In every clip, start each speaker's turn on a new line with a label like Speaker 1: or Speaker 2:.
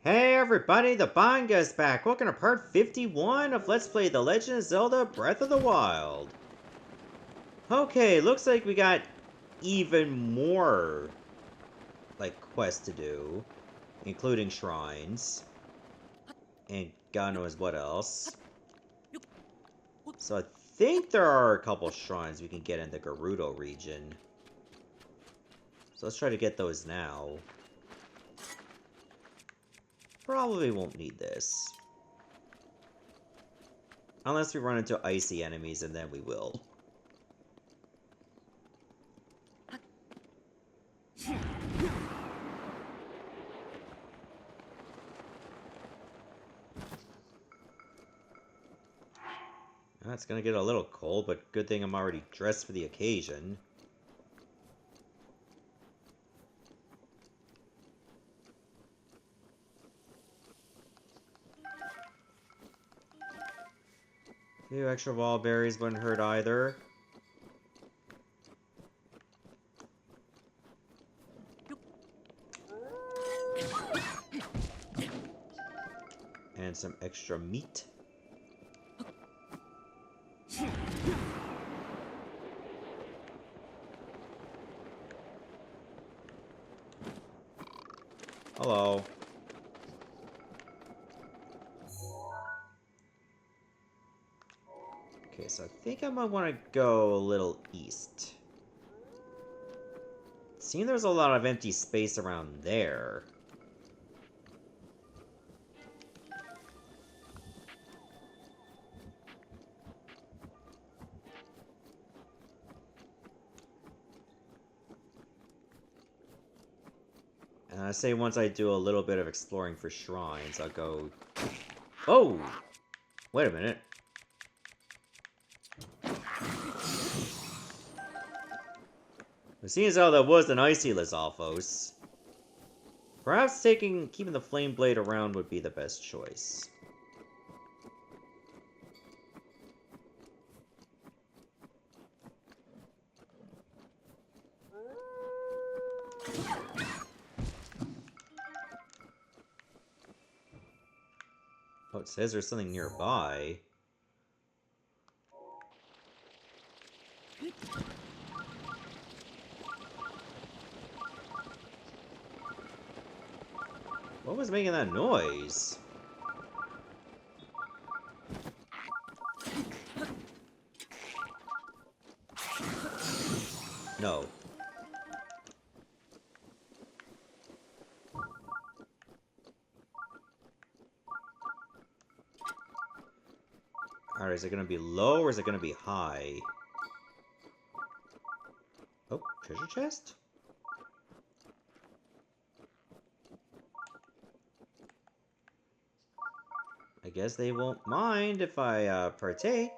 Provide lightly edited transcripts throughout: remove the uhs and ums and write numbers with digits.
Speaker 1: Hey everybody, the Banga's back! Welcome to part 51 of Let's Play The Legend of Zelda Breath of the Wild. Okay, looks like we got even more, quests to do. Including shrines. And God knows what else. So I think there are a couple shrines we can get in the Gerudo region. So let's try to get those now. Probably won't need this. Unless we run into icy enemies, and then we will. It's gonna get a little cold, but good thing I'm already dressed for the occasion. A few extra wall berries wouldn't hurt either. And some extra meat. Hello. Okay, so I think I might want to go a little east. Seeing there's a lot of empty space around there. And I say once I do a little bit of exploring for shrines, I'll go... Oh! Wait a minute. Seeing as how that was an icy Lizalfos, perhaps keeping the flame blade around would be the best choice. Oh, it says there's something nearby. What was making that noise? No. Alright, is it gonna be low or is it gonna be high? Oh, treasure chest? I guess they won't mind if I, partake.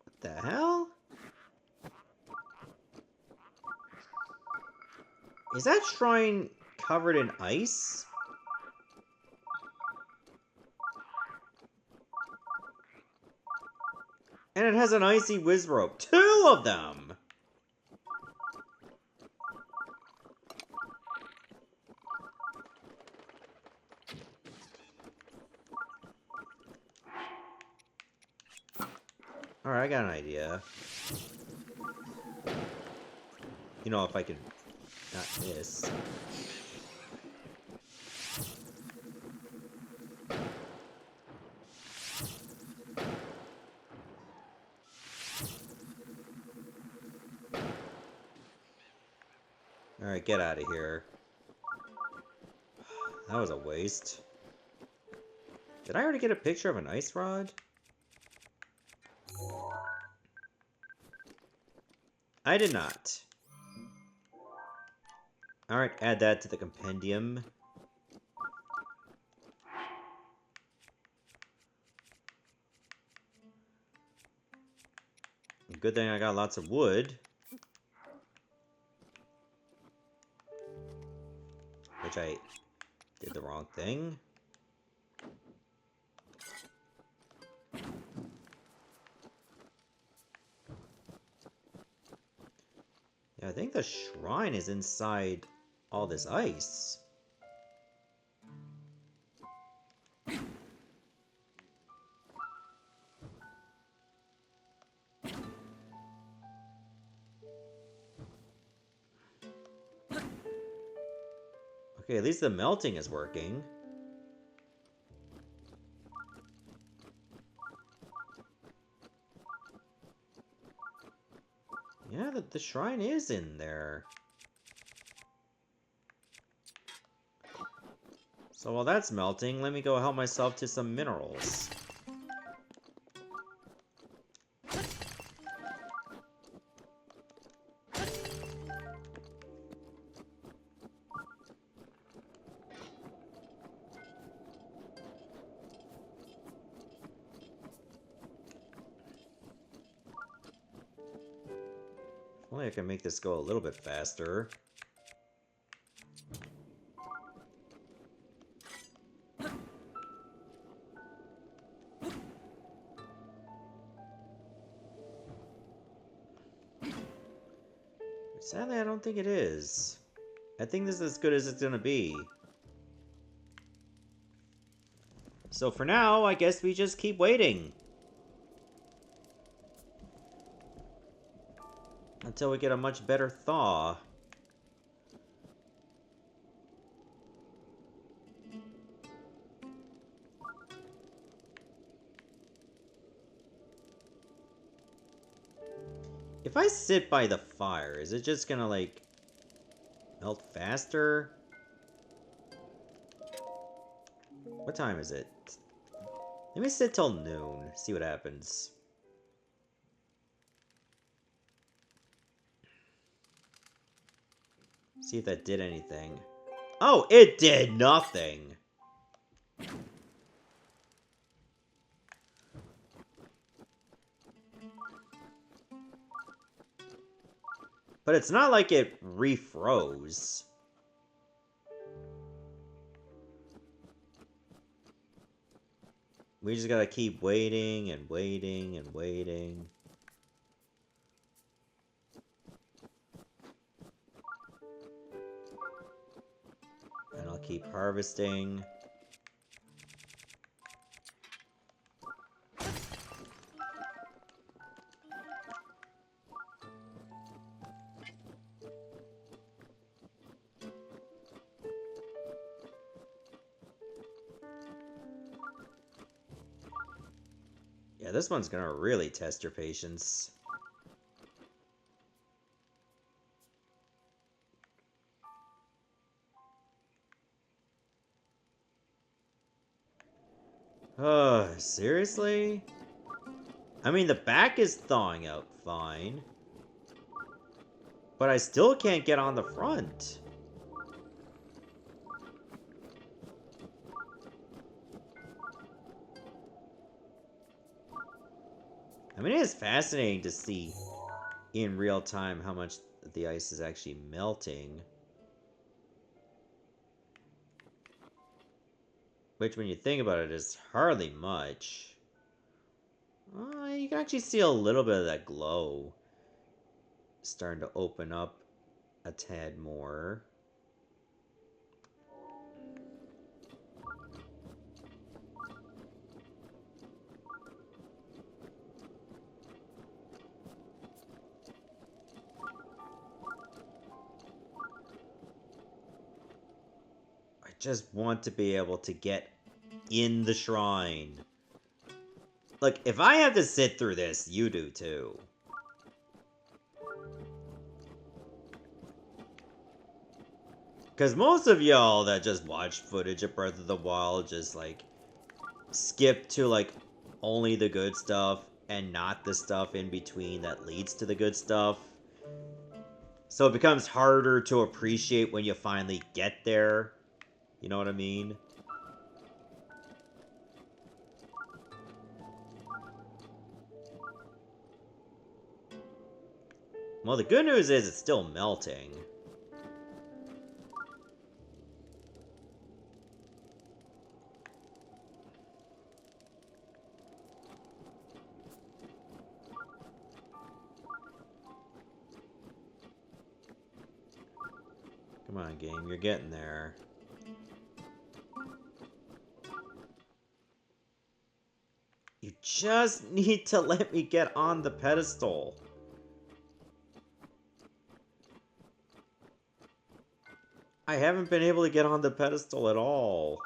Speaker 1: What the hell? Is that shrine covered in ice? And it has an icy whiz rope. 2 of them! Alright, I got an idea. You know, if I can not miss. Alright, get out of here. That was a waste. Did I already get a picture of an ice rod? I did not. Alright, add that to the compendium. Good thing I got lots of wood. Which I did the wrong thing. Yeah, I think the shrine is inside all this ice. Okay, at least the melting is working. Yeah, the shrine is in there. So while that's melting, let me go help myself to some minerals. If only I can make this go a little bit faster. Sadly, I don't think it is. I think this is as good as it's gonna be. So for now, I guess we just keep waiting. Until we get a much better thaw. If I sit by the fire, is it just gonna, like, melt faster? What time is it? Let me sit till noon, see what happens. See if that did anything. Oh, it did nothing! But it's not like it refroze. We just gotta keep waiting and waiting and waiting. And I'll keep harvesting. Yeah, this one's gonna really test your patience. Seriously? I mean, the back is thawing out fine. But I still can't get on the front. I mean, it is fascinating to see in real time how much the ice is actually melting. Which, when you think about it, is hardly much. You can actually see a little bit of that glow starting to open up a tad more. I just want to be able to get in the shrine. Look, if I have to sit through this, you do too. Because most of y'all that just watch footage of Breath of the Wild just, like, skip to, like, only the good stuff and not the stuff in between that leads to the good stuff. So it becomes harder to appreciate when you finally get there. You know what I mean? Well, the good news is it's still melting. Come on, game. You're getting there. You just need to let me get on the pedestal. I haven't been able to get on the pedestal at all.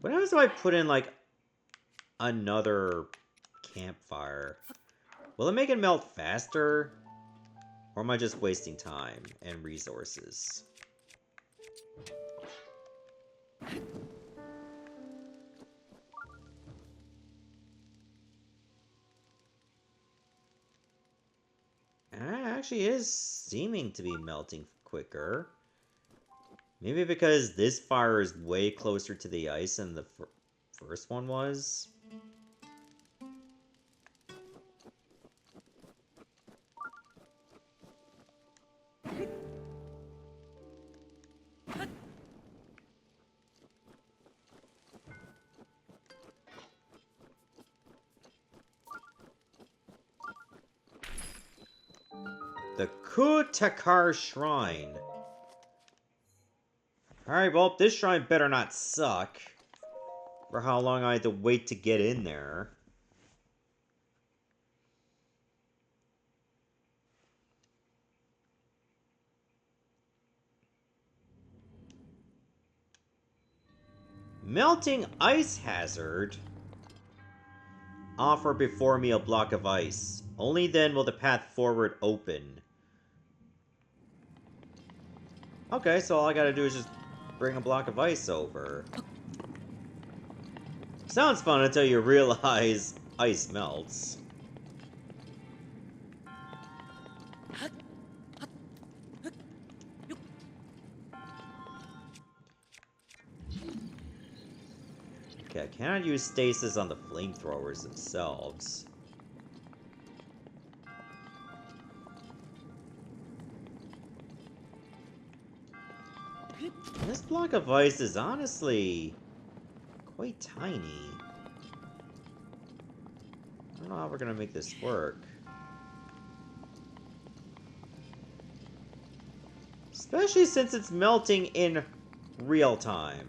Speaker 1: What happens if I put in, like, another campfire? Will it make it melt faster? Or am I just wasting time and resources? It actually is seeming to be melting quicker. Maybe because this fire is way closer to the ice than the first one was. The Kutakar Shrine. Alright, well, this shrine better not suck. For how long I had to wait to get in there. Melting ice hazard. Offer before me a block of ice. Only then will the path forward open. Okay, so all I gotta do is just bring a block of ice over. Sounds fun until you realize ice melts. Okay, I cannot use stasis on the flamethrowers themselves. This block of ice is honestly quite tiny. I don't know how we're gonna make this work. Especially since it's melting in real time.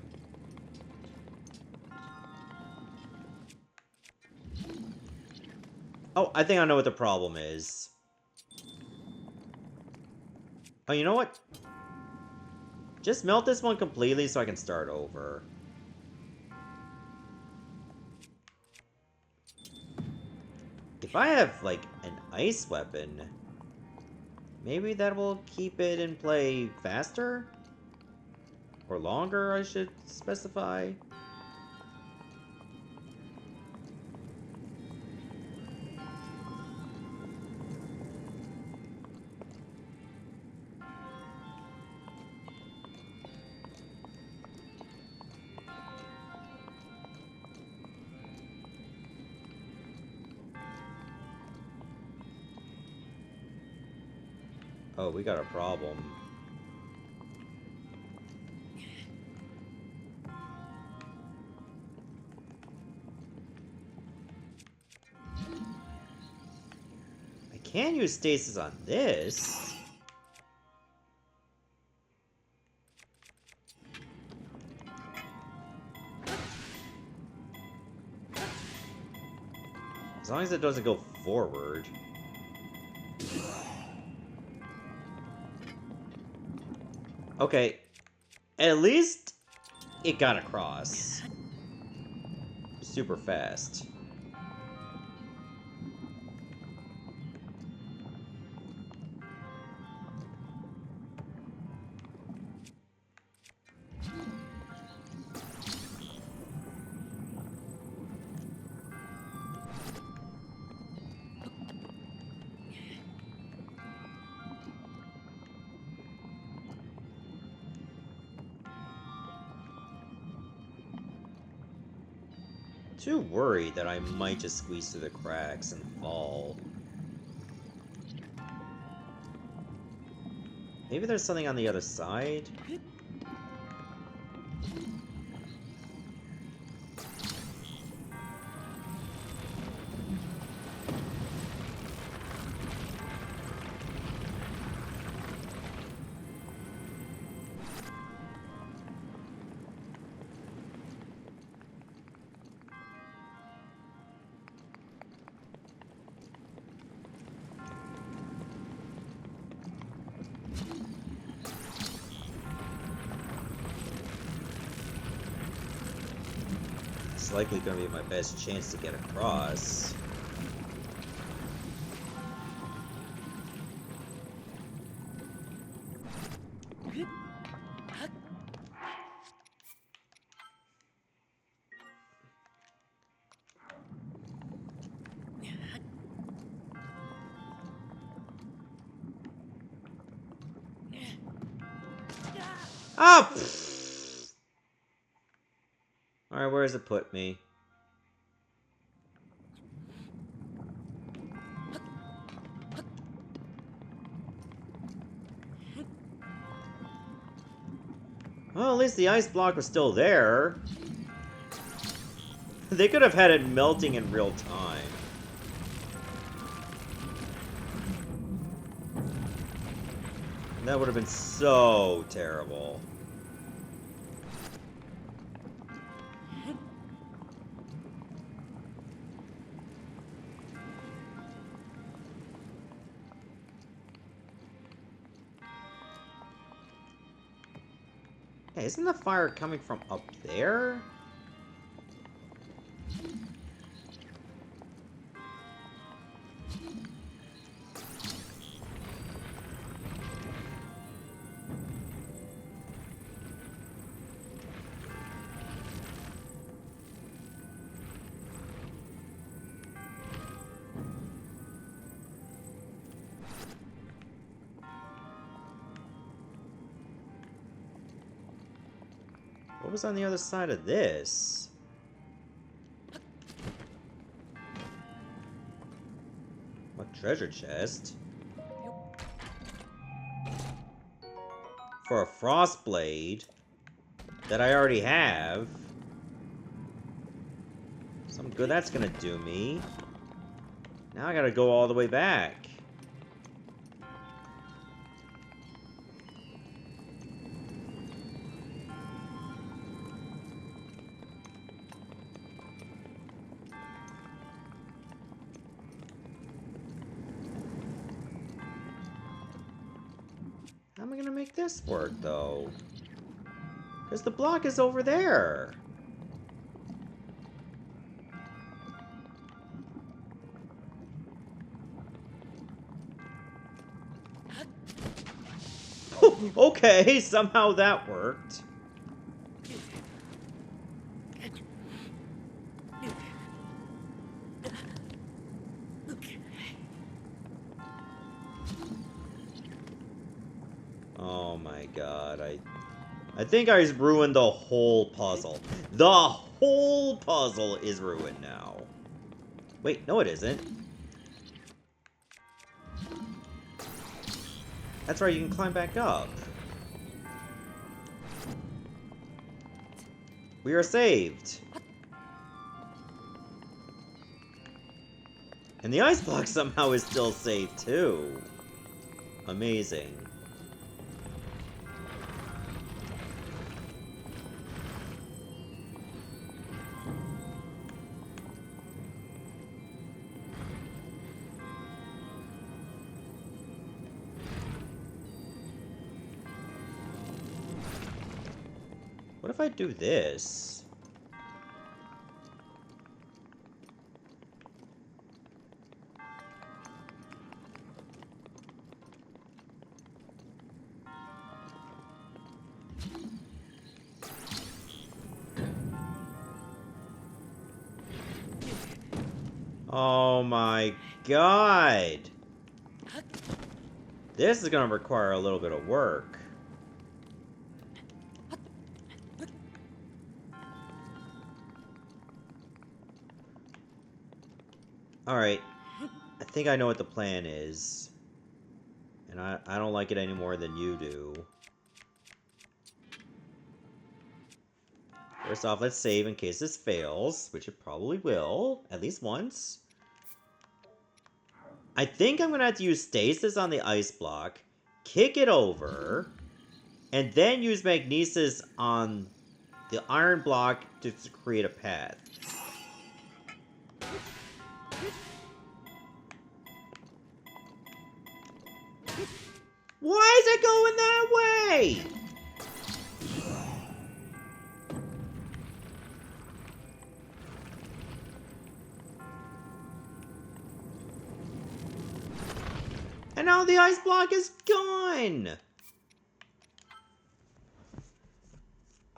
Speaker 1: Oh, I think I know what the problem is. Oh, you know what? Just melt this one completely so I can start over. If I have, like, an ice weapon, maybe that will keep it in play faster? Or longer, I should specify. Oh, we got a problem. I can use stasis on this. As long as it doesn't go forward. Okay, at least it got across. Super fast. Too worried that I might just squeeze through the cracks and fall. Maybe there's something on the other side? most likely going to be my best chance to get across. Ah! Alright, where does it put me? Well, at least the ice block was still there. They could have had it melting in real time. That would have been so terrible. Hey, isn't the fire coming from up there? What was on the other side of this? What treasure chest? For a frost blade that I already have. Some good that's gonna do me. Now I gotta go all the way back. How am I gonna make this work, though? Because the block is over there. Okay, somehow that worked. Oh my god, I think I just ruined the whole puzzle. The whole puzzle is ruined now. Wait, no it isn't. That's right, you can climb back up. We are saved. And the ice block somehow is still saved too. Amazing. What if I do this? Oh my god! This is gonna require a little bit of work. Alright, I think I know what the plan is. And I don't like it any more than you do. First off, let's save in case this fails, which it probably will, at least once. I think I'm gonna have to use stasis on the ice block, kick it over, and then use magnesis on the iron block to create a path. Why is it going that way? And now the ice block is gone!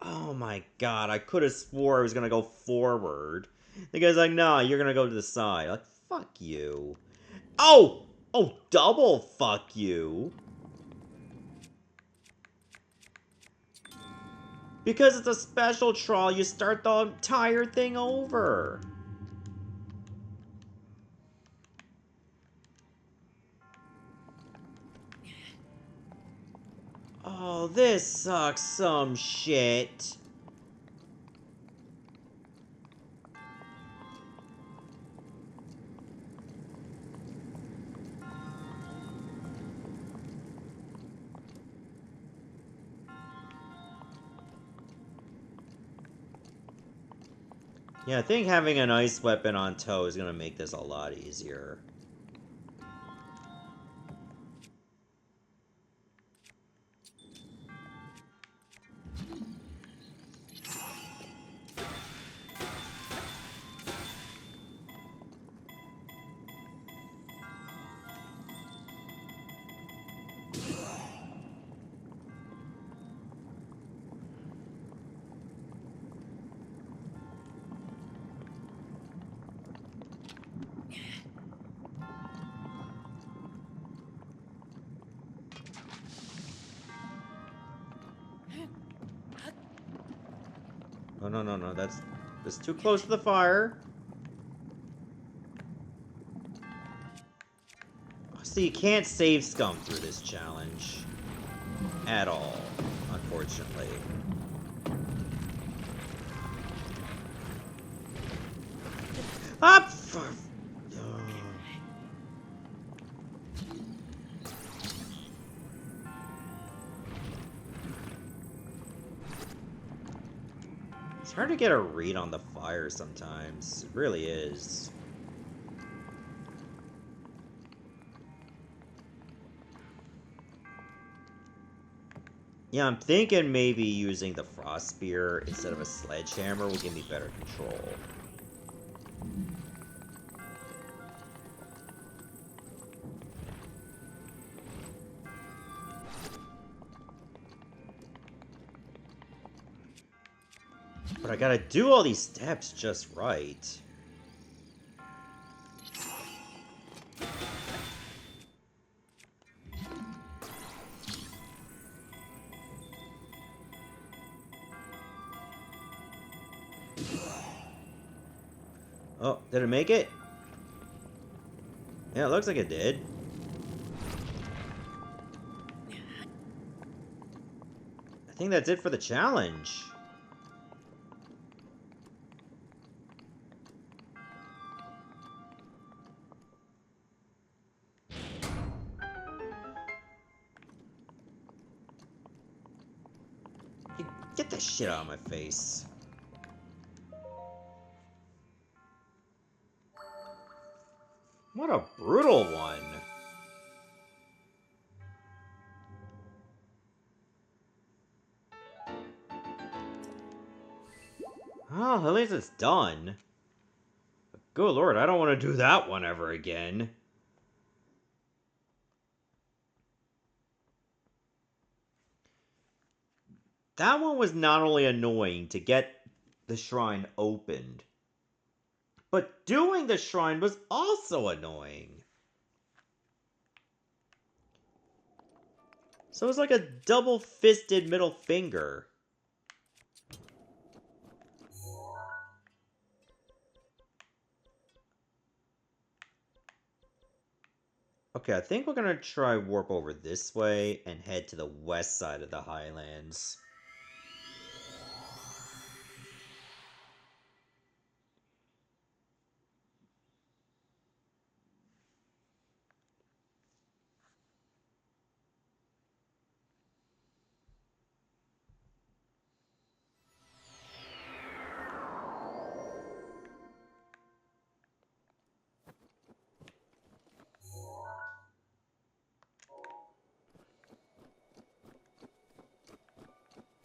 Speaker 1: Oh my god, I could have swore I was gonna go forward. The guy's like, nah, you're gonna go to the side. Like, fuck you. Oh! Oh, double fuck you. Because it's a special trial, you start the entire thing over. Oh, this sucks some shit. Yeah, I think having an ice weapon on toe is gonna make this a lot easier. Oh, no, no, no, that's too close to the fire. So you can't save scum through this challenge. At all, unfortunately. Up! It's hard to get a read on the fire sometimes. It really is. Yeah, I'm thinking maybe using the frost spear instead of a sledgehammer will give me better control. But I gotta do all these steps just right. Oh, did it make it? Yeah, it looks like it did. I think that's it for the challenge. Get that shit out of my face. What a brutal one. Oh, at least it's done. But good lord, I don't want to do that one ever again. That one was not only annoying to get the shrine opened, but doing the shrine was also annoying. So it was like a double-fisted middle finger. Okay, I think we're gonna try warp over this way and head to the west side of the Highlands.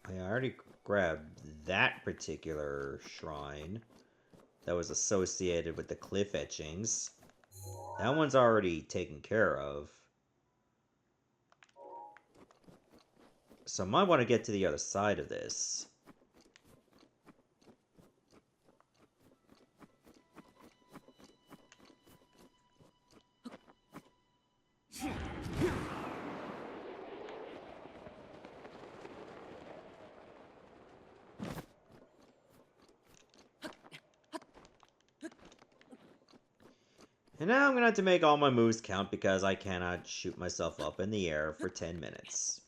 Speaker 1: Yeah, I already grabbed that particular shrine that was associated with the cliff etchings. That one's already taken care of. So I might want to get to the other side of this. And now I'm gonna have to make all my moves count because I cannot shoot myself up in the air for 10 minutes.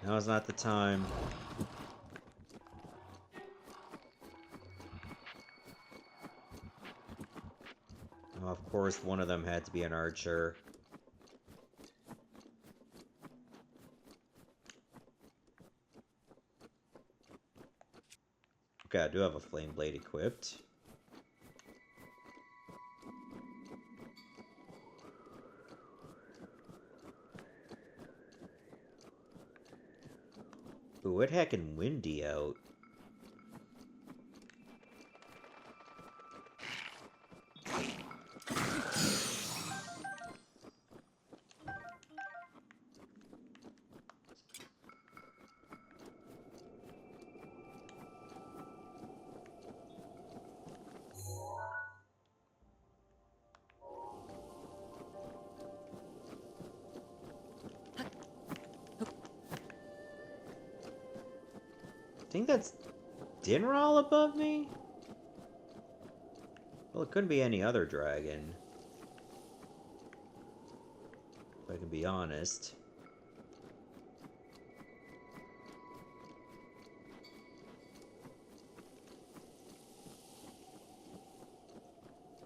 Speaker 1: Now is not the time. Oh, of course, one of them had to be an archer. Okay, I do have a flame blade equipped. Ooh, it heckin' windy out. I think that's Dinral above me? Well, it couldn't be any other dragon. If I can be honest.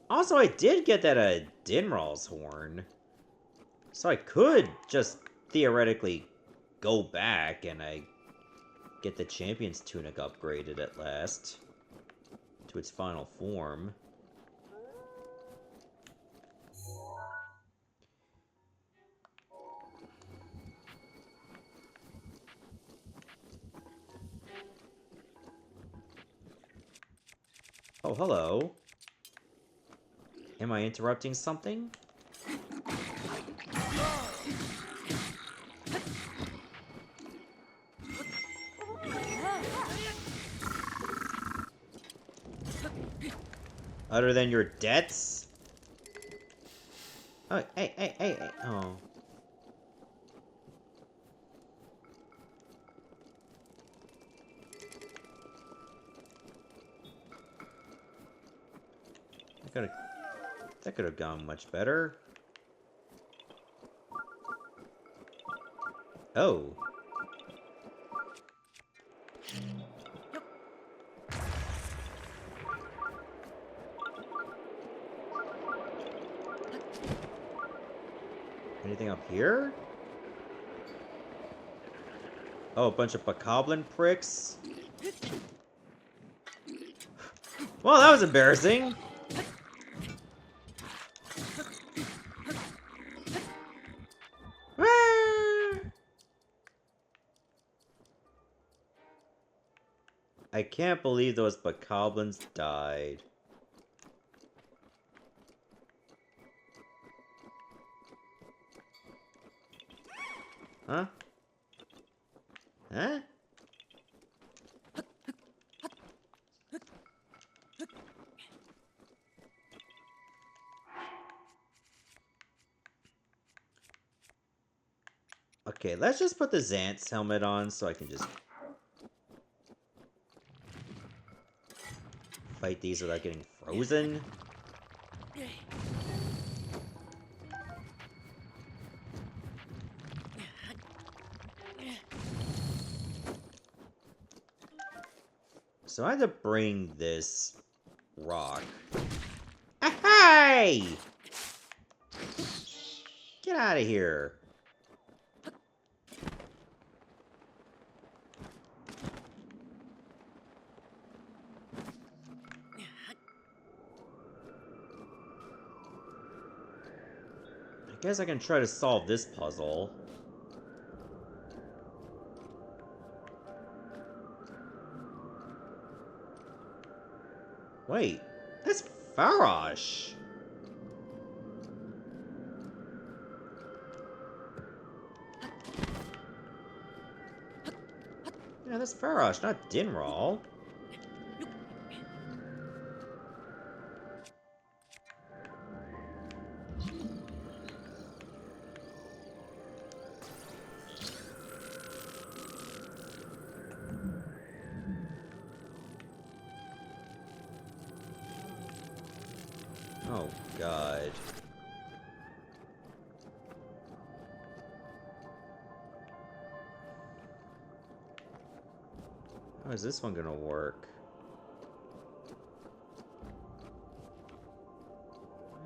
Speaker 1: Also, I did get that at Dinral's horn. So I could just theoretically go back and I get the Champion's Tunic upgraded at last to its final form. Oh, hello. Am I interrupting something? Other than your debts? Oh, hey. Oh. That could have gone much better. Oh. Anything up here? Oh, a bunch of bokoblin pricks. Well, that was embarrassing. I can't believe those bokoblins died. Huh? Huh? Okay, let's just put the Xant's helmet on so I can just fight these without getting frozen. So I had to bring this rock. Hey! Get out of here. Guess I can try to solve this puzzle. Wait, that's Farosh! Yeah, that's Farosh, not Dinral. Oh, God. How is this one gonna work?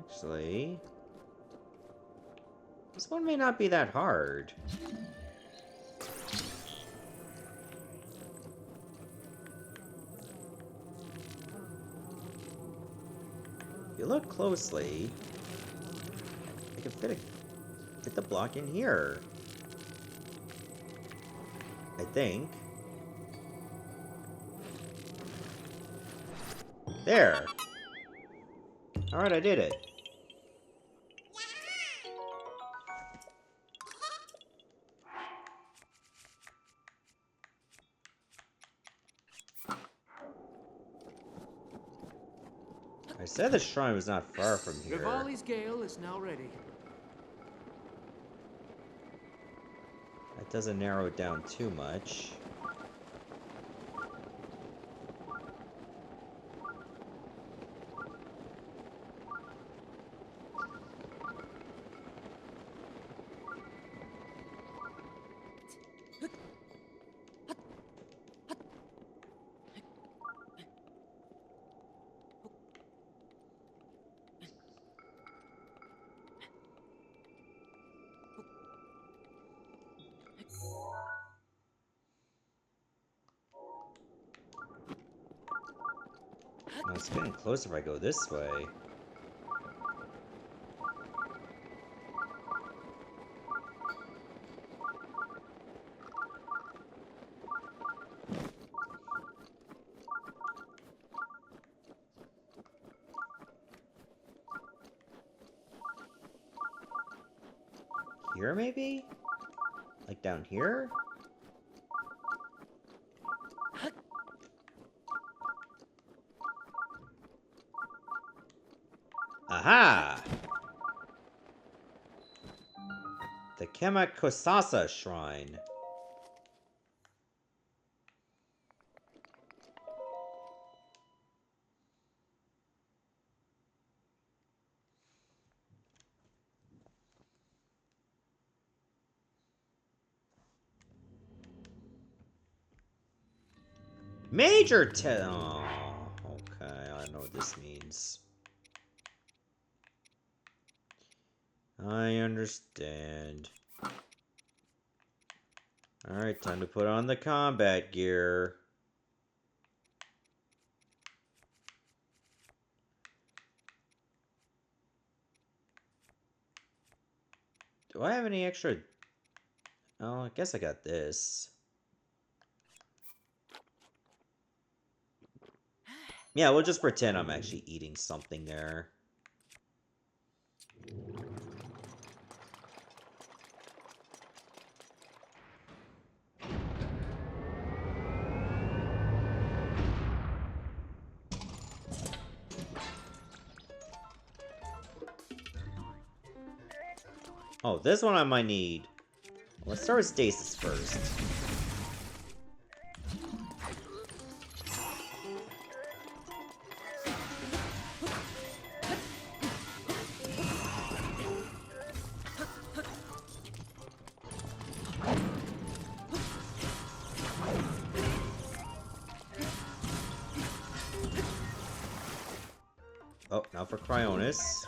Speaker 1: Actually... this one may not be that hard. If you look closely, I can fit the block in here. I think. There! Alright, I did it. I said the shrine was not far from here.
Speaker 2: Rivali's gale is now ready.
Speaker 1: That doesn't narrow it down too much. Now it's getting closer if I go this way. Here, maybe? Like down here? Aha! The Kemakosasa Shrine. Major oh, okay, I know what this means. I understand. Alright, time to put on the combat gear. Do I have any extra... oh, I guess I got this. Yeah, we'll just pretend I'm actually eating something there. Oh, this one I might need. Let's start with stasis first. Oh, now for Cryonis.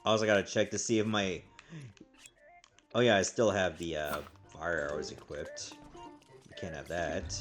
Speaker 1: I also gotta check to see if my... oh yeah, I still have the fire arrows equipped. Can't have that.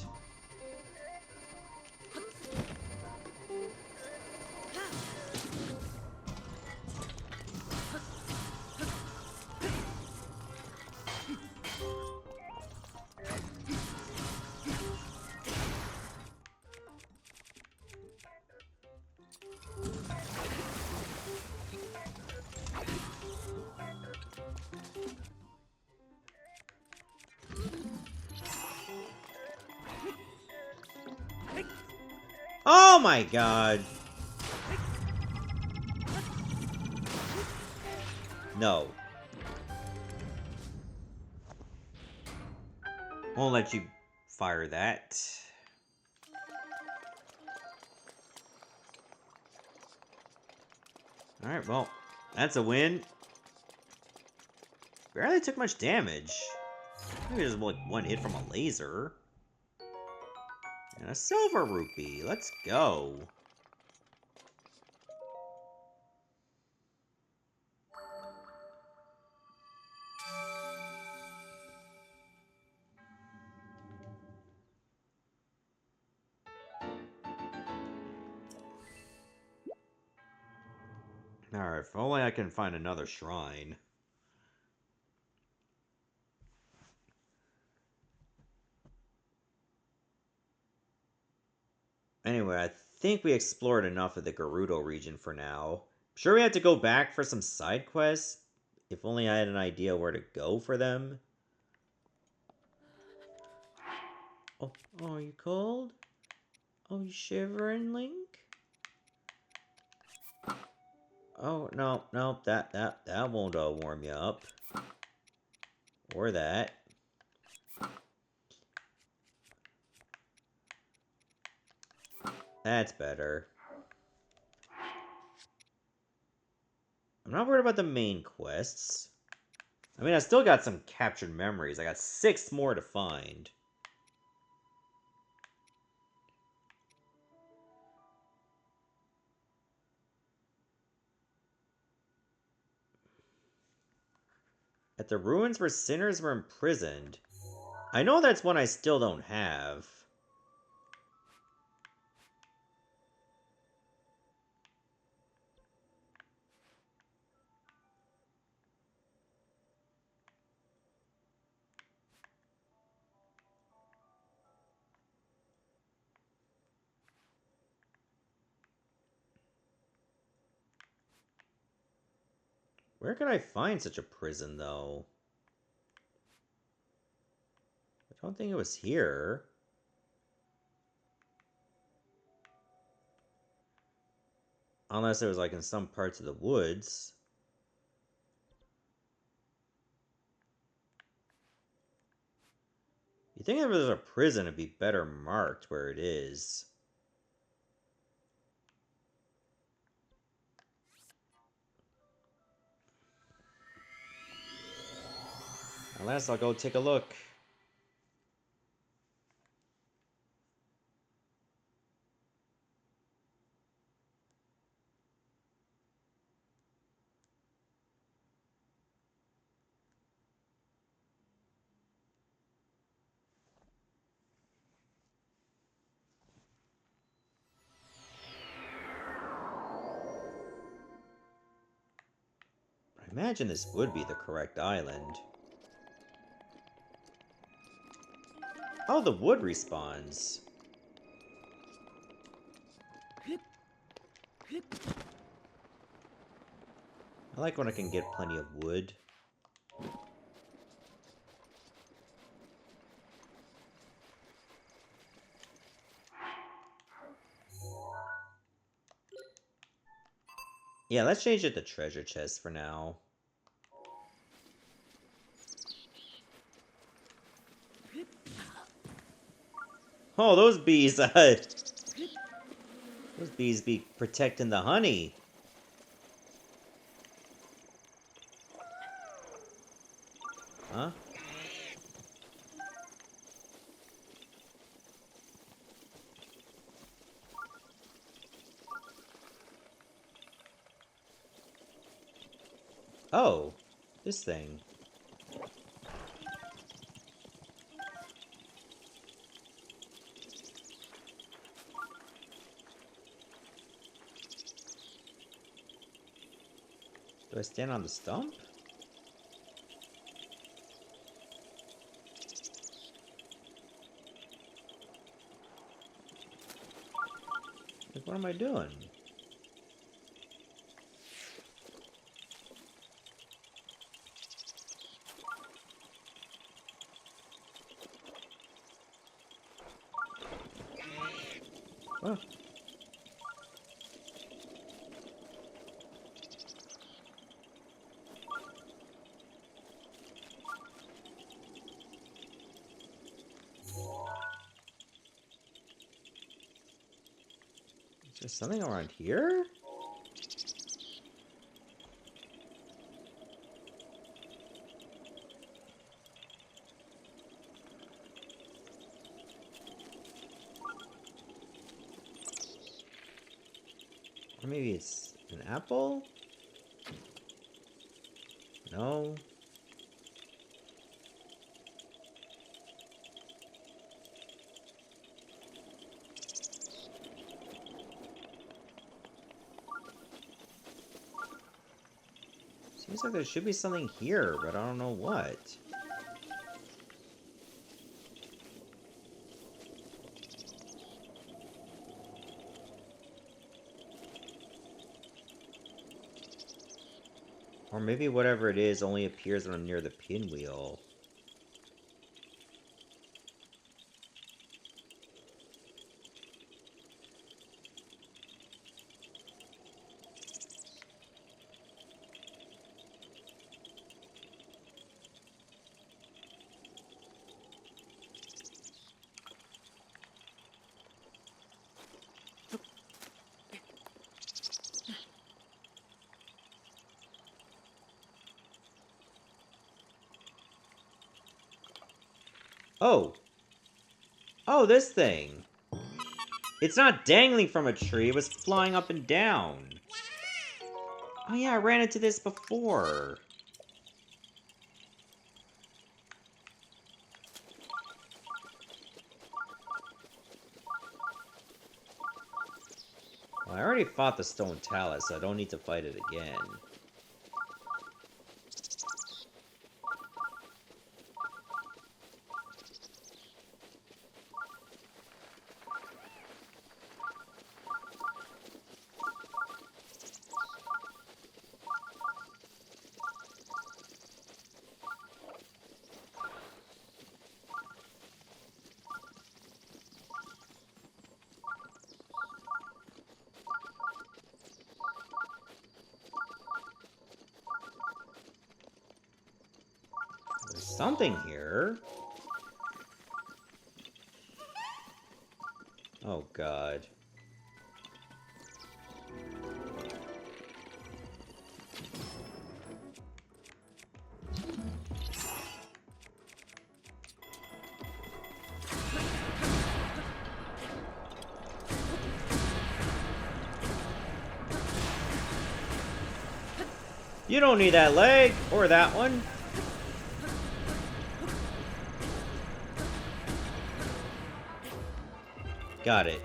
Speaker 1: Oh my god! No. Won't let you fire that. Alright, well, that's a win. Barely took much damage. Maybe just like one hit from a laser. And a silver rupee. Let's go. Alright, if only I can find another shrine. Anyway, I think we explored enough of the Gerudo region for now. I'm sure we have to go back for some side quests. If only I had an idea where to go for them. Oh, are you cold? Oh, you shivering, Link? Oh, no, that won't warm you up. Or that. That's better. I'm not worried about the main quests. I mean, I still got some captured memories. I got 6 more to find. At the ruins where sinners were imprisoned. I know that's one I still don't have. Where could I find such a prison, though? I don't think it was here. Unless it was, like, in some parts of the woods. You think if there's a prison, it'd be better marked where it is. Unless I'll go take a look. I imagine this would be the correct island. Oh, the wood respawns. I like when I can get plenty of wood. Yeah, let's change it to treasure chest for now. Oh, those bees, those bees be protecting the honey. Huh? Oh, this thing. Do I stand on the stump? Like, what am I doing? Oh. Is there something around here? Or maybe it's an apple? No. Seems like there should be something here, but I don't know what. Or maybe whatever it is only appears when I'm near the pinwheel. Oh! Oh, this thing! It's not dangling from a tree, it was flying up and down. Oh yeah, I ran into this before. Well, I already fought the stone talus, so I don't need to fight it again. There's something here. Oh god. You don't need that leg, or that one. Got it.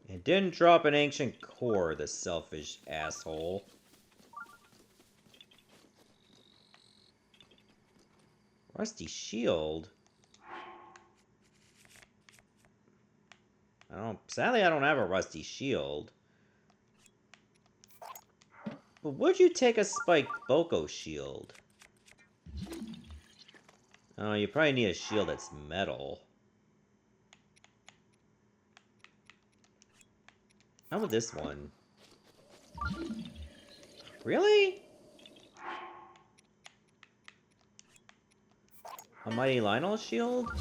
Speaker 1: And didn't drop an ancient core, the selfish asshole. Rusty shield? Sadly, I don't have a rusty shield. But would you take a spiked Boko shield? Oh, you probably need a shield that's metal. How about this one? Really? A Mighty Lionel shield?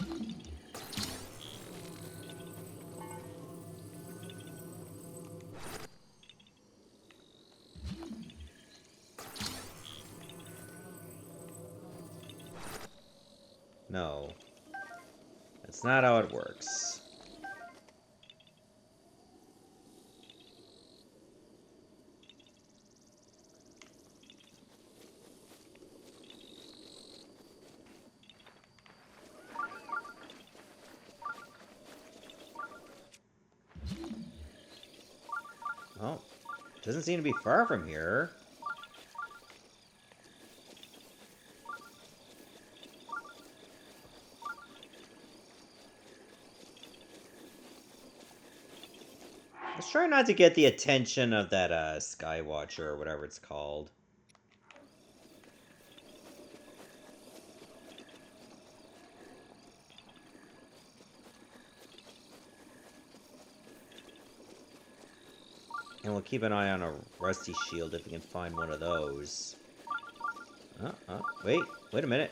Speaker 1: No. That's not how it works. Doesn't seem to be far from here. Let's try not to get the attention of that Skywatcher or whatever it's called. And we'll keep an eye on a rusty shield if we can find one of those. Wait a minute.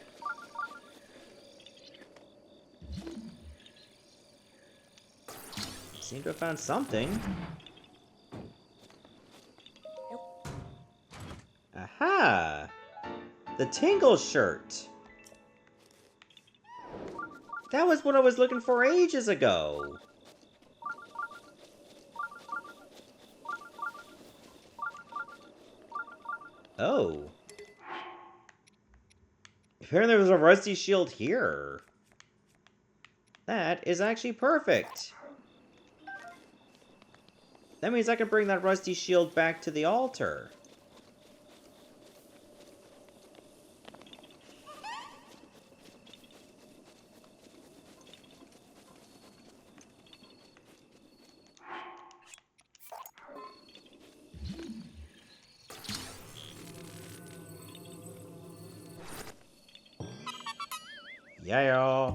Speaker 1: Seem to have found something. Aha! The Tingle shirt! That was what I was looking for ages ago! Oh. Apparently there was a rusty shield here. That is actually perfect. That means I can bring that rusty shield back to the altar. Yeah.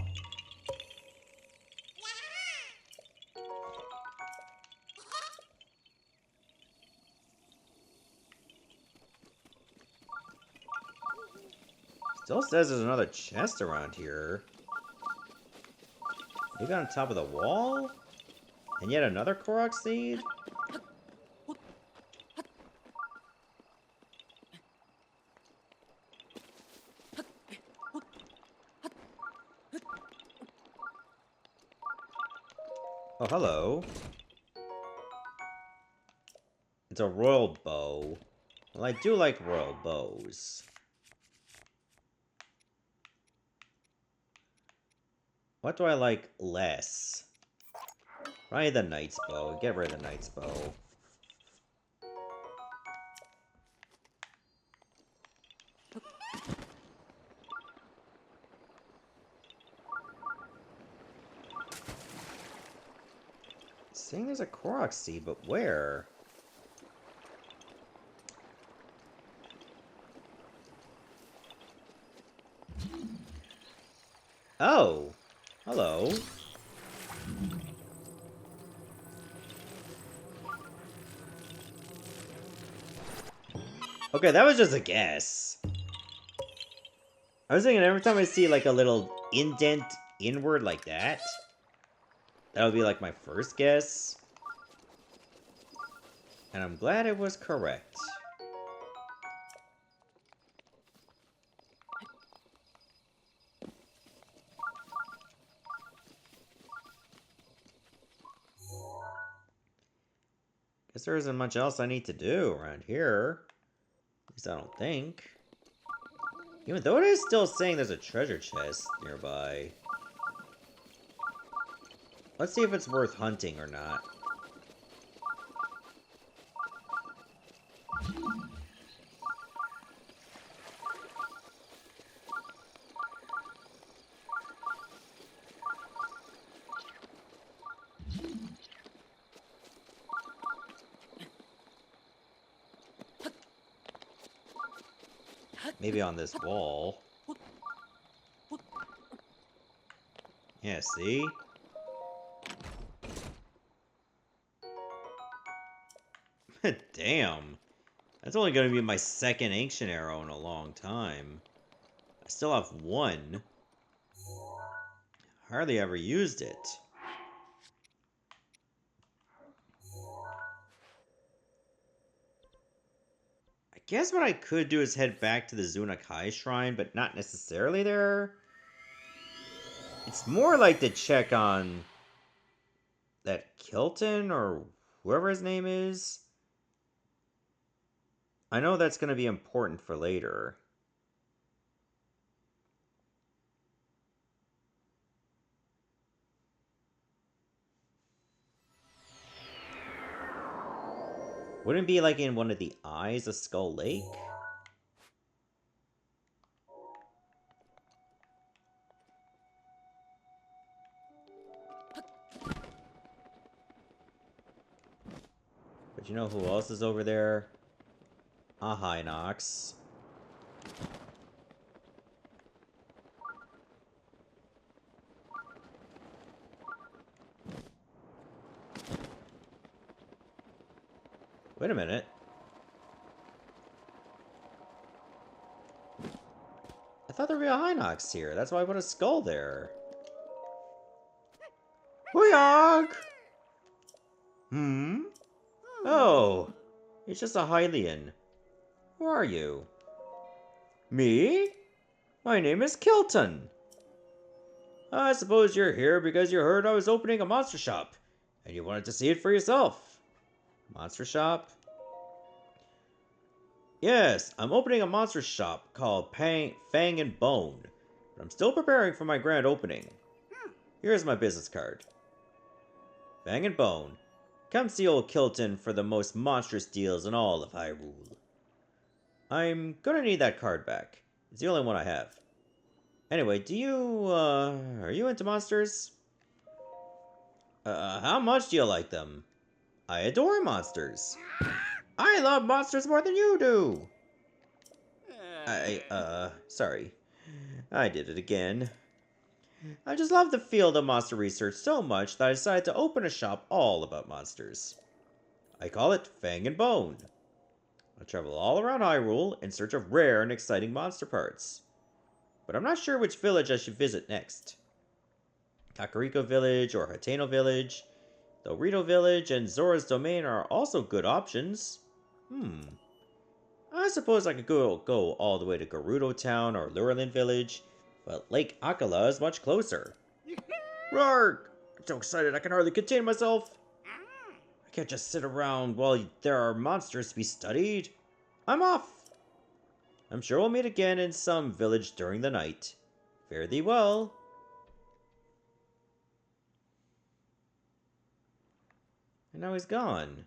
Speaker 1: Still says there's another chest around here. Maybe on top of the wall? And yet another Korok seed? Oh, hello. It's a royal bow. Well, I do like royal bows. What do I like less? Probably the knight's bow. Get rid of the knight's bow. Saying there's a Korok seed, but where? Oh! Hello. Okay, that was just a guess. I was thinking every time I see like a little indent inward like that, that would be like my first guess. And I'm glad it was correct. Guess there isn't much else I need to do around here. At least I don't think. Even though it is still saying there's a treasure chest nearby. Let's see if it's worth hunting or not. Maybe on this wall. Yeah, see? Damn. That's only going to be my second ancient arrow in a long time. I still have one. Hardly ever used it. I guess what I could do is head back to the Zunakai Shrine, but not necessarily there. It's more like to check on that Kilton or whoever his name is. I know that's going to be important for later. Wouldn't it be like in one of the eyes of Skull Lake? But you know who else is over there? A Hinox. Wait a minute. I thought there would be a Hinox here. That's why I put a skull there. Hooyog! Hmm? Oh, it's just a Hylian. Who are you? Me? My name is Kilton. I suppose you're here because you heard I was opening a monster shop, and you wanted to see it for yourself. Monster shop? Yes, I'm opening a monster shop called Fang and Bone, but I'm still preparing for my grand opening. Here's my business card. Fang and Bone. Come see old Kilton for the most monstrous deals in all of Hyrule. I'm gonna need that card back. It's the only one I have. Anyway, are you into monsters? How much do you like them? I adore monsters. I love monsters more than you do! Sorry. I did it again. I just love the field of monster research so much that I decided to open a shop all about monsters. I call it Fang and Bone. I travel all around Hyrule in search of rare and exciting monster parts. But I'm not sure which village I should visit next. Kakariko Village or Hateno Village, Dorito Village and Zora's Domain are also good options. I suppose I could go all the way to Gerudo Town or Lurelin Village, but Lake Akala is much closer. Roar! I'm so excited I can hardly contain myself. I can't just sit around while there are monsters to be studied. I'm off! I'm sure we'll meet again in some village during the night. Fare thee well. And now he's gone.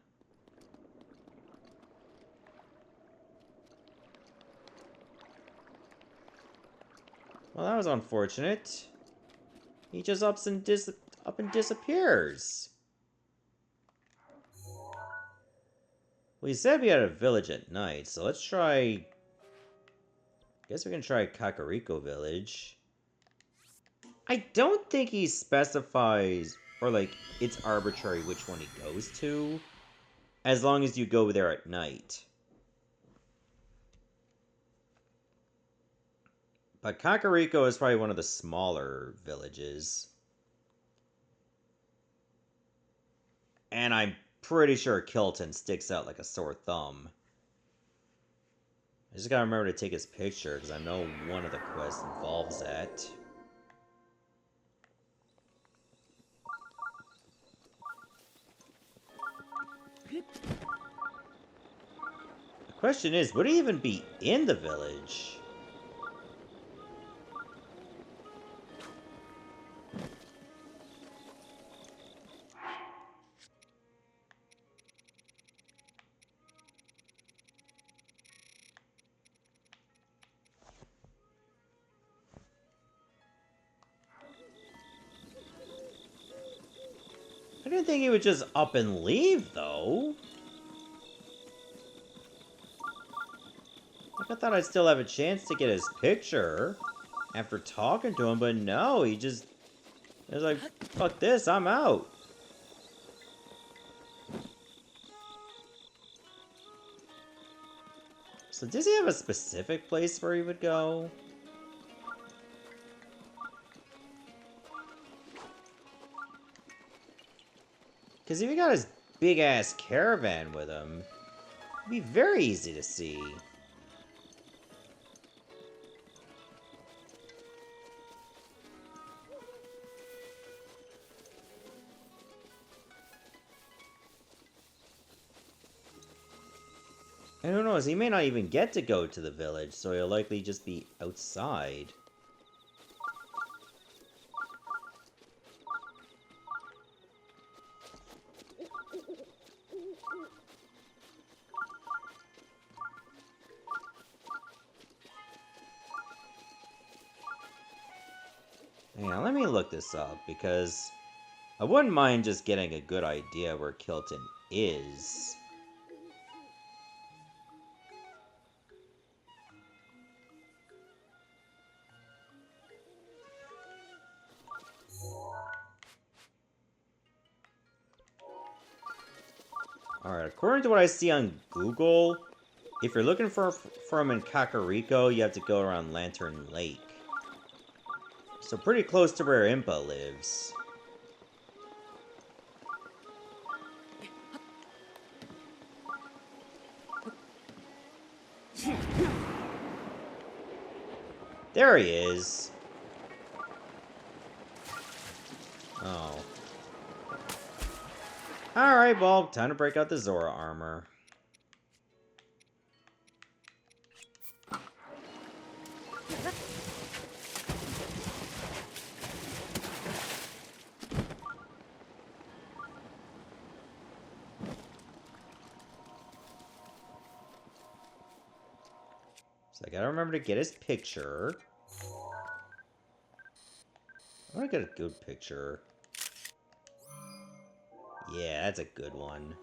Speaker 1: Well, that was unfortunate. He just up and disappears. Well, he said we had a village at night, so let's try... Guess we can try Kakariko Village. I don't think he specifies, or like, it's arbitrary which one he goes to, as long as you go there at night. But Kakariko is probably one of the smaller villages. And I'm pretty sure Kilton sticks out like a sore thumb. I just gotta remember to take his picture, because I know one of the quests involves that. The question is, would he even be in the village? I didn't think he would just up and leave, though. Like, I thought I'd still have a chance to get his picture after talking to him, but no, he was like, fuck this, I'm out. So does he have a specific place where he would go? Because if he got his big-ass caravan with him, it'd be very easy to see. And who knows, he may not even get to go to the village, so he'll likely just be outside. Hang on, let me look this up, because I wouldn't mind just getting a good idea where Kilton is. Alright, according to what I see on Google, if you're looking for him in Kakariko, you have to go around Lantern Lake. So pretty close to where Impa lives. There he is. Oh. Alright, well, time to break out the Zora armor. So I gotta remember to get his picture. I wanna get a good picture. Yeah, that's a good one.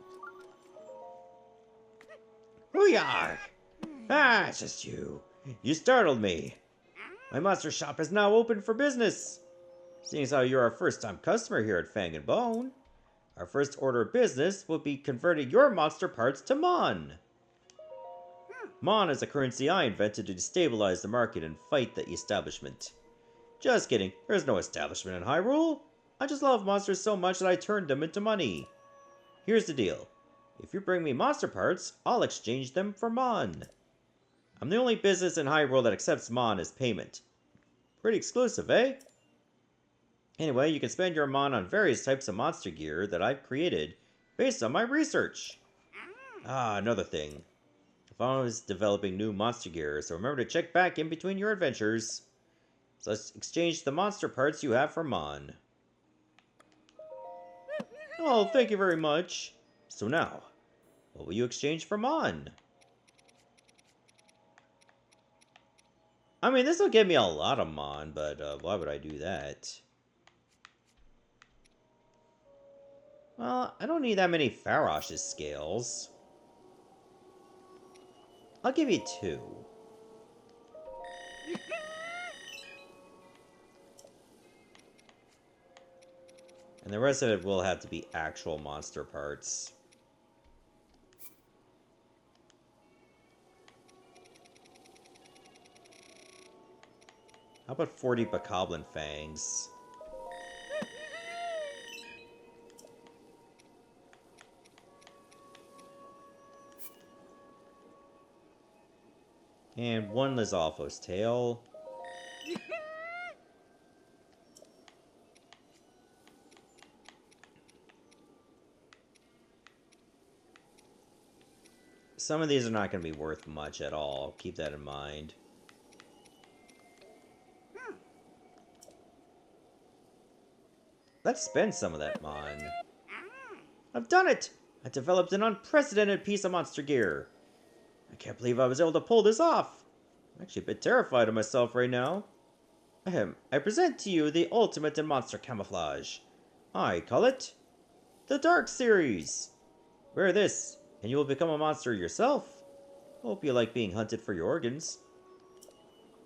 Speaker 1: Hoo-yah! Ah, it's just you. You startled me. My monster shop is now open for business. Seeing as how you're our first-time customer here at Fang and Bone, our first order of business will be converting your monster parts to Mon. Mon is a currency I invented to destabilize the market and fight the establishment. Just kidding, there's no establishment in Hyrule. I just love monsters so much that I turned them into money. Here's the deal. If you bring me monster parts, I'll exchange them for Mon. I'm the only business in Hyrule that accepts Mon as payment. Pretty exclusive, eh? Anyway, you can spend your Mon on various types of monster gear that I've created based on my research. Ah, another thing. I'm always developing new monster gear, so remember to check back in between your adventures. So let's exchange the monster parts you have for Mon. Oh, thank you very much. So now, what will you exchange for Mon? I mean, this will give me a lot of Mon, but why would I do that? Well, I don't need that many Farosh's scales. I'll give you 2. And the rest of it will have to be actual monster parts. How about 40 Bokoblin Fangs? And 1 Lizalfo's tail. Some of these are not going to be worth much at all. Keep that in mind. Let's spend some of that Mon. I've done it! I developed an unprecedented piece of monster gear. I can't believe I was able to pull this off. I'm actually a bit terrified of myself right now. I present to you the ultimate in monster camouflage. I call it the Dark Series. Wear this, and you will become a monster yourself. Hope you like being hunted for your organs.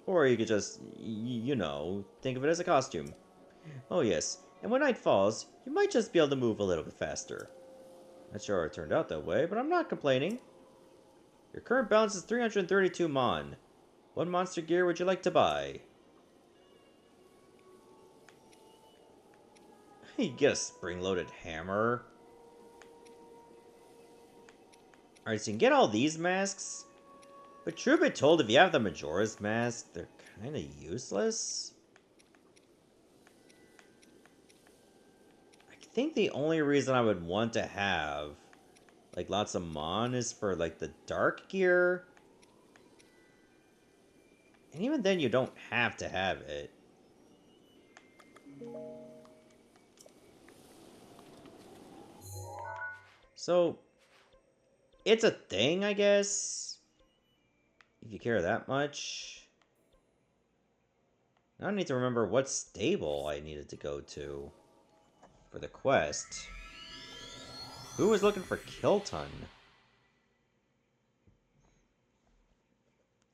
Speaker 1: Or you could just, you know, think of it as a costume. Oh yes, and when night falls, you might just be able to move a little bit faster. Not sure it turned out that way, but I'm not complaining. Your current balance is 332 Mon. What monster gear would you like to buy? You get a spring-loaded hammer. Alright, so you can get all these masks. But truth be told, if you have the Majora's Mask, they're kind of useless. I think the only reason I would want to have, like, lots of Mon is for, like, the dark gear. And even then, you don't have to have it. So, it's a thing, I guess. If you care that much. Now I need to remember what stable I needed to go to for the quest. Who was looking for Kilton?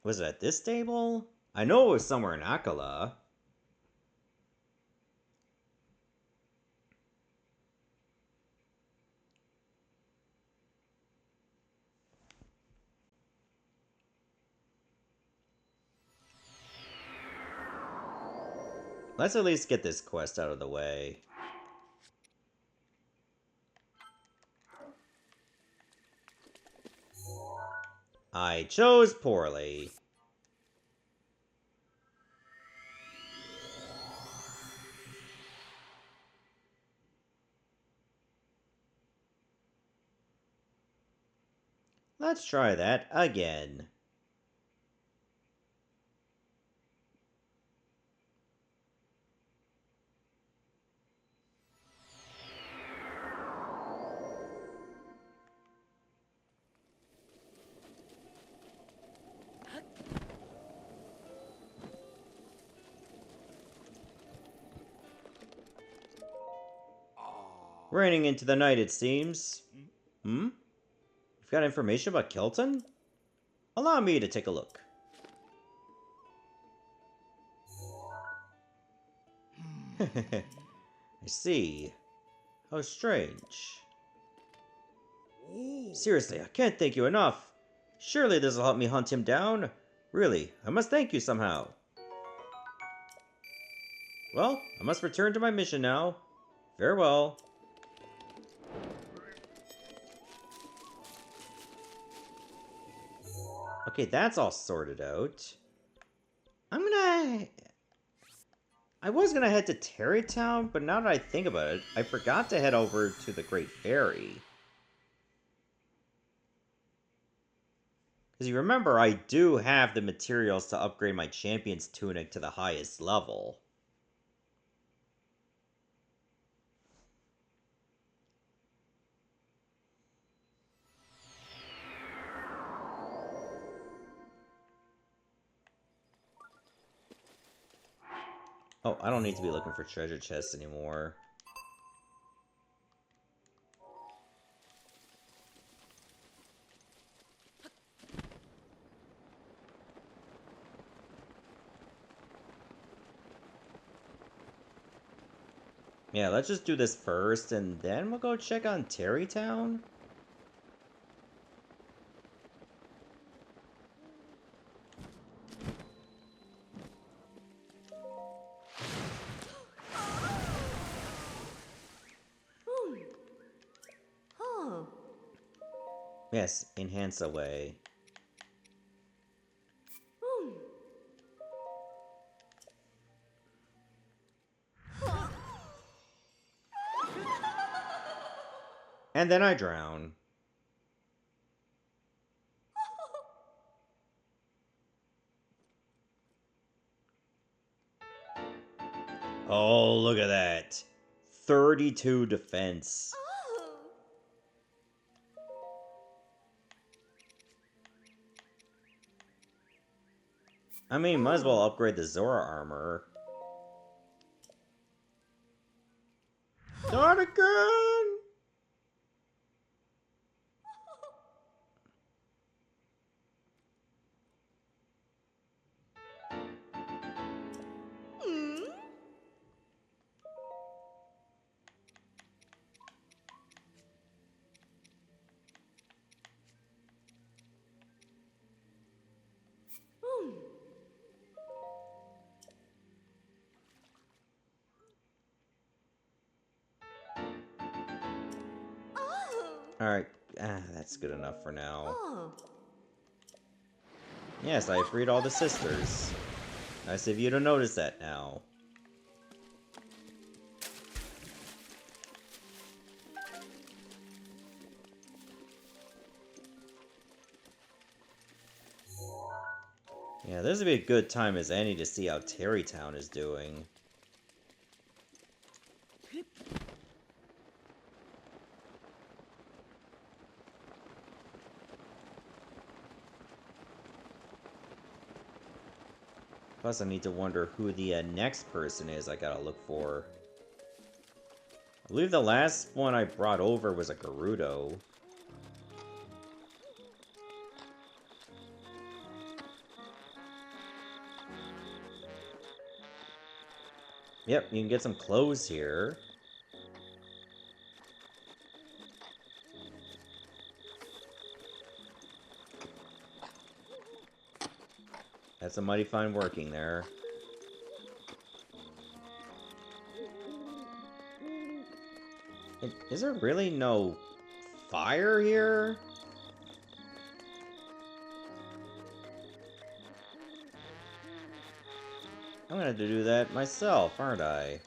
Speaker 1: Was it at this stable? I know it was somewhere in Akala. Let's at least get this quest out of the way. I chose poorly. Let's try that again. Raining into the night, it seems. Hmm? You've got information about Kilton? Allow me to take a look. I see. How strange. Seriously, I can't thank you enough. Surely this will help me hunt him down. Really, I must thank you somehow. Well, I must return to my mission now. Farewell. Okay, that's all sorted out. I was gonna head to Terrytown, but now that I think about it, I forgot to head over to the Great Ferry. Because you remember, I do have the materials to upgrade my champion's tunic to the highest level. Oh, I don't need to be looking for treasure chests anymore. Yeah, let's just do this first, and then we'll go check on Terrytown. Yes, enhance away. And then I drown. Oh, look at that. 32 defense. I mean, might as well upgrade the Zora armor. Not again! Alright, that's good enough for now. Yes, I freed all the sisters. Nice of you to notice that now. Yeah, this would be a good time as any to see how Terrytown is doing. Plus, I need to wonder who the next person is I gotta look for. I believe the last one I brought over was a Gerudo. Yep, you can get some clothes here. That's a mighty fine working there. Is there really no fire here? I'm gonna have to do that myself, aren't I?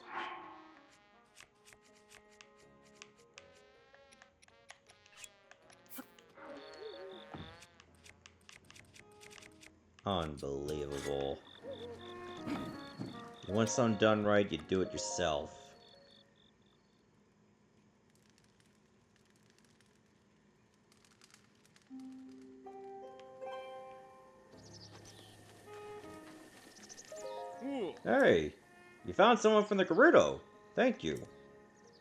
Speaker 1: Unbelievable. You want something done right, you do it yourself. Hey, you found someone from the Gerudo. Thank you.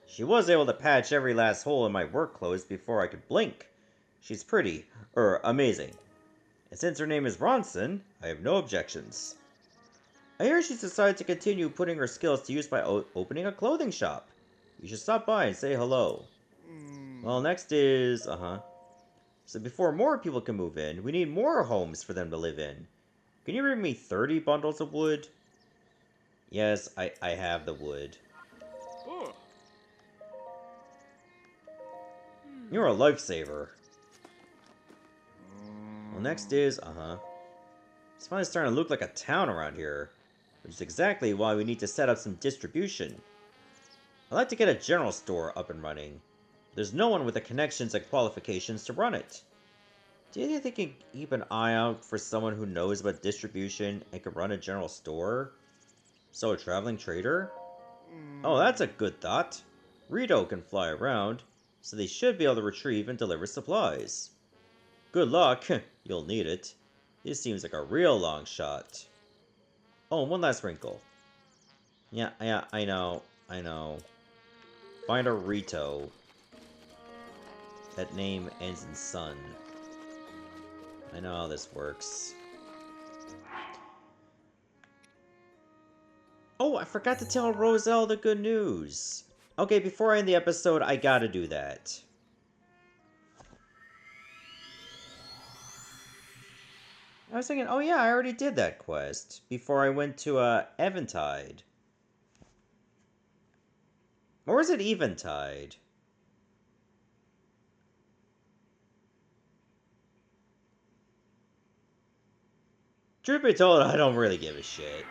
Speaker 1: She was able to patch every last hole in my work clothes before I could blink. She's pretty, amazing. And since her name is Ronson, I have no objections. I hear she's decided to continue putting her skills to use by opening a clothing shop. You should stop by and say hello. Well, next is... So before more people can move in, we need more homes for them to live in. Can you bring me 30 bundles of wood? Yes, I have the wood. You're a lifesaver. Well, next is... It's finally starting to look like a town around here, which is exactly why we need to set up some distribution. I'd like to get a general store up and running. There's no one with the connections and qualifications to run it. Do you think you can keep an eye out for someone who knows about distribution and can run a general store? So, a traveling trader? Oh, that's a good thought. Rito can fly around, so they should be able to retrieve and deliver supplies. Good luck, you'll need it. This seems like a real long shot. Oh, and one last wrinkle. Yeah, I know. Find a Rito. That name ends in son. I know how this works. Oh, I forgot to tell Roselle the good news. Okay, before I end the episode, I gotta do that. I was thinking, oh yeah, I already did that quest before I went to, Eventide. Or is it Eventide? Truth be told, I don't really give a shit.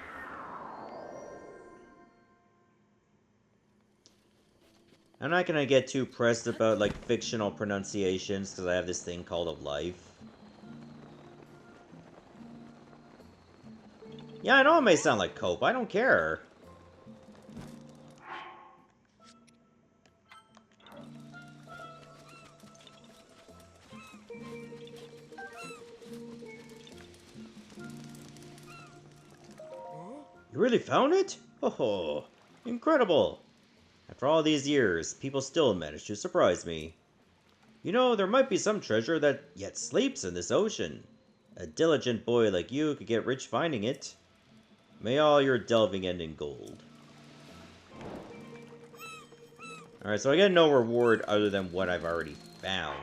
Speaker 1: I'm not gonna get too pressed about, like, fictional pronunciations, because I have this thing called a life. Yeah, I know it may sound like cope, I don't care. You really found it? Oh, incredible! After all these years, people still manage to surprise me. You know, there might be some treasure that yet sleeps in this ocean. A diligent boy like you could get rich finding it. May all your delving end in gold. Alright, so I get no reward other than what I've already found.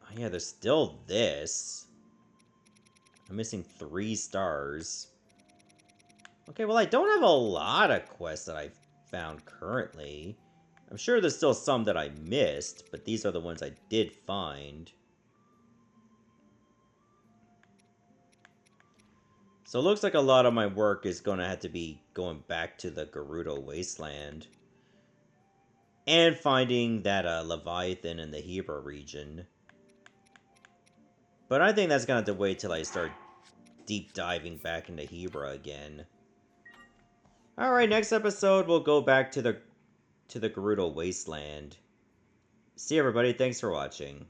Speaker 1: Oh yeah, there's still this. I'm missing 3 stars. Okay, well I don't have a lot of quests that I've found currently. I'm sure there's still some that I missed, but these are the ones I did find. So it looks like a lot of my work is going to have to be going back to the Gerudo Wasteland. And finding that Leviathan in the Hebra region. But I think that's going to have to wait till I start deep diving back into Hebra again. Alright, next episode we'll go back to the Gerudo Wasteland. See you, everybody. Thanks for watching.